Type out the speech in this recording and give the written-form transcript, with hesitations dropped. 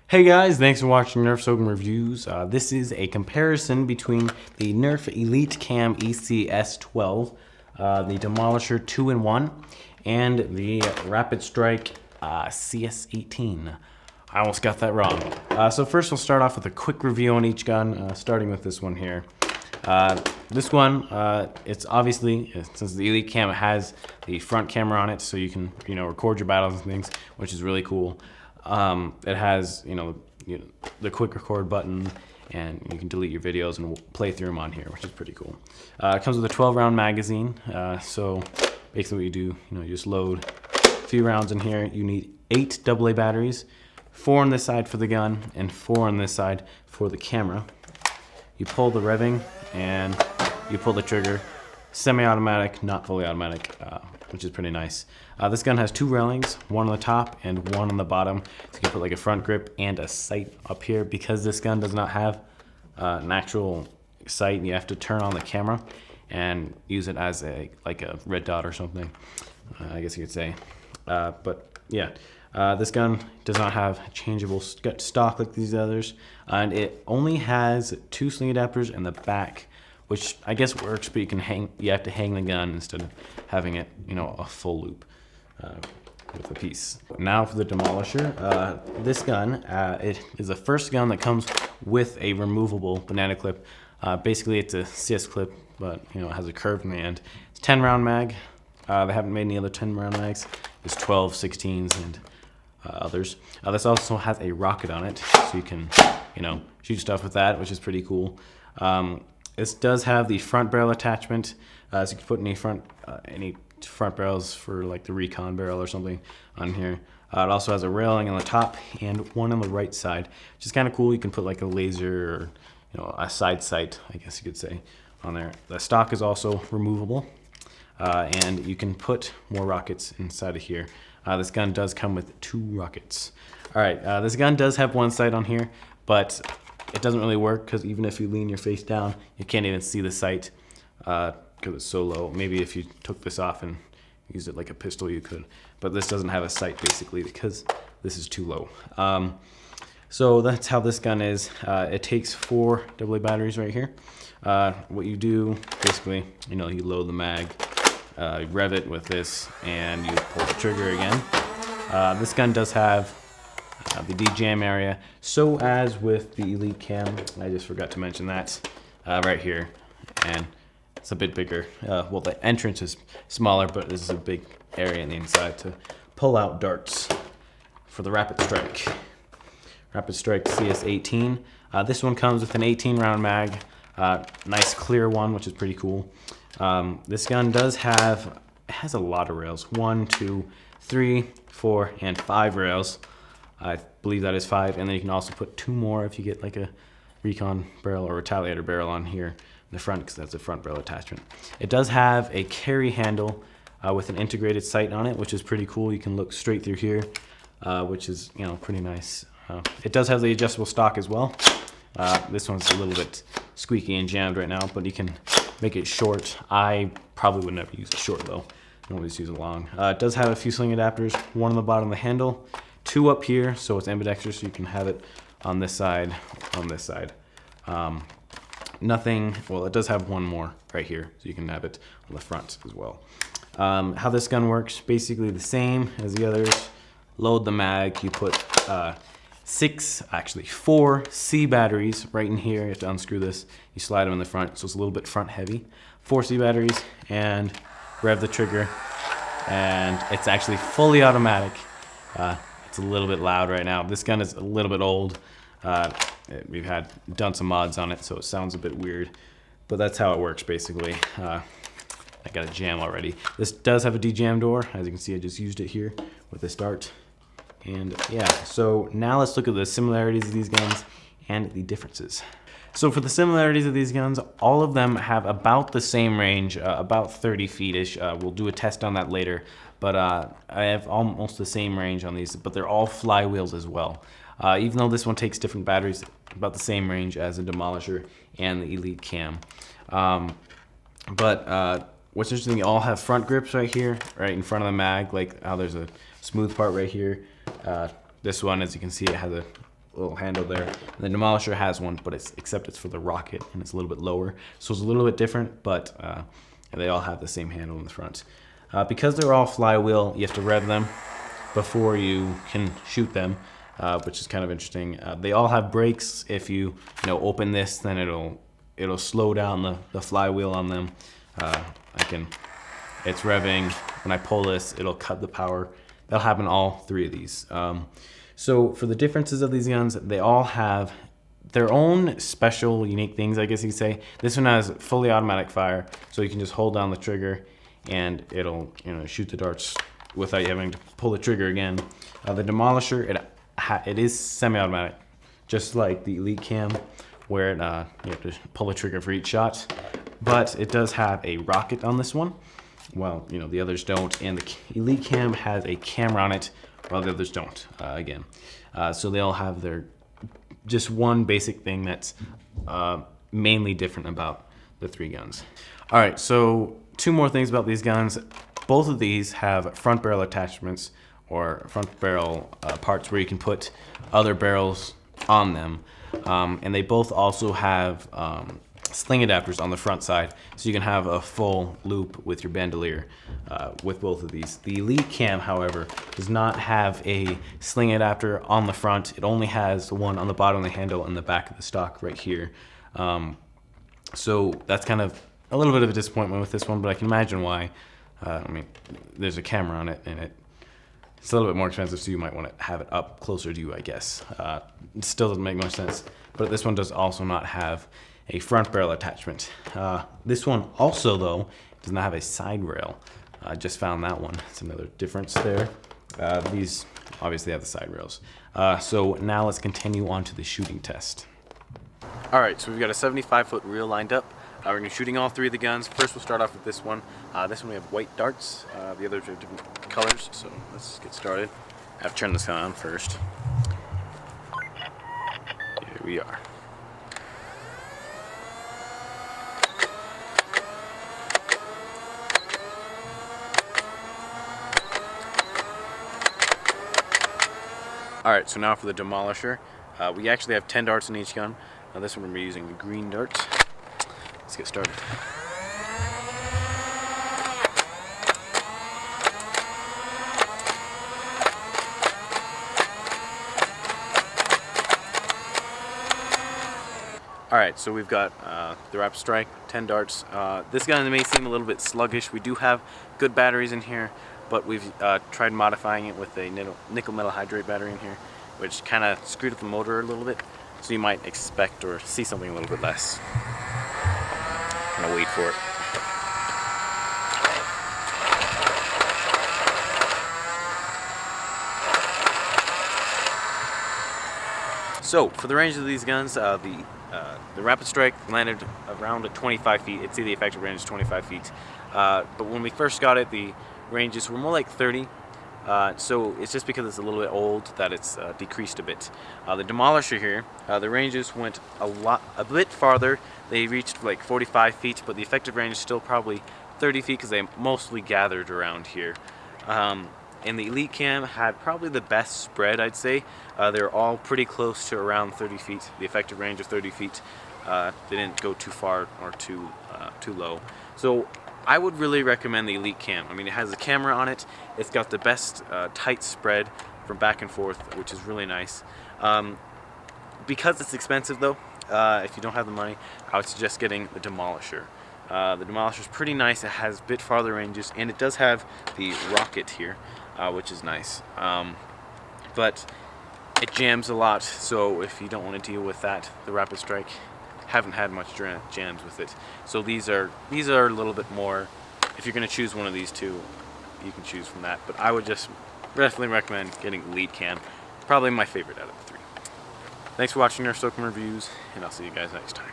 Hey guys, thanks for watching Nerf Socom Reviews. This is a comparison between the Nerf Elite Cam ECS12, the Demolisher 2-in-1, and the Rapidstrike CS18. I almost got that wrong. So first we'll start off with a quick review on each gun, starting with this one here. This one, it's obviously, since the Elite Cam has the front camera on it, so you can, record your battles and things, which is really cool. It has, the quick record button, and you can delete your videos and play through them on here, which is pretty cool. It comes with a 12-round magazine, so basically what you do, you just load a few rounds in here. You need 8 AA batteries, 4 on this side for the gun, and 4 on this side for the camera. You pull the revving, and you pull the trigger. Semi-automatic, not fully automatic, which is pretty nice. This gun has 2 railings, one on the top and one on the bottom. So you can put like a front grip and a sight up here. Because this gun does not have an actual sight, you have to turn on the camera and use it as like a red dot or something, I guess you could say. But yeah, this gun does not have changeable stock like these others, and it only has 2 sling adapters in the back, which I guess works, but you have to hang the gun instead of having it, a full loop with a piece. Now for the Demolisher. This gun, it is the first gun that comes with a removable banana clip. Basically, it's a CS clip, but it has a curve in the end. It's 10-round mag. They haven't made any other 10-round mags. It's 12, 16s, and others. This also has a rocket on it, so you can, shoot stuff with that, which is pretty cool. This does have the front barrel attachment, so you can put any front barrels for like the recon barrel or something on here. It also has a railing on the top and one on the right side, which is kind of cool. You can put like a laser or a side sight, I guess you could say, on there. The stock is also removable, and you can put more rockets inside of here. This gun does come with 2 rockets. All right, this gun does have one sight on here, but it doesn't really work because even if you lean your face down, you can't even see the sight because it's so low. Maybe if you took this off and used it like a pistol, you could. But this doesn't have a sight basically because this is too low. So that's how this gun is. It takes 4 AA batteries right here. What you do, basically, you load the mag, you rev it with this, and you pull the trigger again. This gun does have the DJM area, so as with the Elite Cam. I just forgot to mention that right here, and it's a bit bigger. Well, the entrance is smaller, but this is a big area on the inside to pull out darts for the Rapidstrike. Rapidstrike CS18. This one comes with an 18-round mag, nice clear one, which is pretty cool. This gun has a lot of rails. 1, 2, 3, 4, and 5 rails. I believe that is 5, and then you can also put 2 more if you get like a recon barrel or retaliator barrel on here in the front, because that's a front barrel attachment. It does have a carry handle with an integrated sight on it, which is pretty cool. You can look straight through here, which is pretty nice. It does have the adjustable stock as well. This one's a little bit squeaky and jammed right now, but you can make it short. I probably would never use it short though. I always use it long. It does have a few sling adapters, 1 on the bottom of the handle, 2 up here, so it's ambidextrous, so you can have it on this side, on this side. Well, it does have 1 more right here, so you can have it on the front as well. How this gun works, basically the same as the others. Load the mag, you put 4 C batteries right in here. You have to unscrew this, you slide them in the front, so it's a little bit front heavy. 4 C batteries, and rev the trigger, and it's actually fully automatic. It's a little bit loud right now. This gun is a little bit old. We've done some mods on it, so it sounds a bit weird, but that's how it works basically. I got a jam already. This does have a DJM door. As you can see, I just used it here with this dart. And yeah, so now let's look at the similarities of these guns and the differences. So for the similarities of these guns, all of them have about the same range, about 30 feet-ish. We'll do a test on that later, but I have almost the same range on these, but they're all flywheels as well. Even though this one takes different batteries, about the same range as the Demolisher and the Elite Cam. But what's interesting, they all have front grips right here, right in front of the mag, like how there's a smooth part right here. This one, as you can see, it has a little handle there. And the Demolisher has one, but except it's for the rocket and it's a little bit lower, so it's a little bit different. But they all have the same handle in the front. Because they're all flywheel, you have to rev them before you can shoot them, which is kind of interesting. They all have brakes. If you open this, then it'll slow down the flywheel on them. It's revving. When I pull this, it'll cut the power. That'll happen all three of these. So for the differences of these guns, they all have their own special, unique things, I guess you could say. This one has fully automatic fire, so you can just hold down the trigger and it'll shoot the darts without you having to pull the trigger again. The Demolisher, it is semi-automatic, just like the Elite Cam, where you have to pull the trigger for each shot. But it does have a rocket on this one. Well, the others don't, and the Elite Cam has a camera on it, while the others don't, again. So they all have their just one basic thing that's mainly different about the three guns. All right, so two more things about these guns. Both of these have front barrel attachments, or front barrel parts where you can put other barrels on them. And they both also have sling adapters on the front side, so you can have a full loop with your bandolier with both of these. The Elite Cam, however, does not have a sling adapter on the front. It only has one on the bottom of the handle and the back of the stock right here. So that's kind of a little bit of a disappointment with this one, but I can imagine why. There's a camera on it, and it's a little bit more expensive, so you might want to have it up closer to you, I guess. It still doesn't make much sense, but this one does also not have a front barrel attachment. This one also, though, does not have a side rail. I just found that one. It's another difference there. These obviously have the side rails. So now let's continue on to the shooting test. All right, so we've got a 75-foot reel lined up. We're going to be shooting all three of the guns. First, we'll start off with this one. This one we have white darts. The others are different colors, so let's get started. I have to turn this gun on first. Here we are. All right, so now for the Demolisher. We actually have 10 darts in each gun. This one we're going to be using the green darts. Let's get started. All right, so we've got the Rapidstrike, 10 darts. This gun may seem a little bit sluggish. We do have good batteries in here, but we've tried modifying it with a nickel metal hydrate battery in here, which kind of screwed up the motor a little bit. So you might expect or see something a little bit less. I'm gonna wait for it. So for the range of these guns, the Rapidstrike landed around at 25 feet. I'd say the effective range is 25 feet. But when we first got it, the ranges were more like 30. So it's just because it's a little bit old that it's decreased a bit. The Demolisher here, the ranges went a bit farther. They reached like 45 feet, but the effective range is still probably 30 feet because they mostly gathered around here. And the Elite Cam had probably the best spread, I'd say. They're all pretty close to around 30 feet, the effective range of 30 feet. They didn't go too far or too low. So I would really recommend the Elite Cam. I mean, it has a camera on it. It's got the best tight spread from back and forth, which is really nice. Because it's expensive though, if you don't have the money, I would suggest getting the Demolisher. The Demolisher is pretty nice. It has a bit farther ranges, and it does have the rocket here, which is nice. But it jams a lot, so if you don't want to deal with that, the Rapidstrike, haven't had much jams with it. So these are a little bit more. If you're going to choose one of these two, you can choose from that. But I would just definitely recommend getting Elite Cam. Probably my favorite out of the three. Thanks for watching Nerf Socom Reviews, and I'll see you guys next time.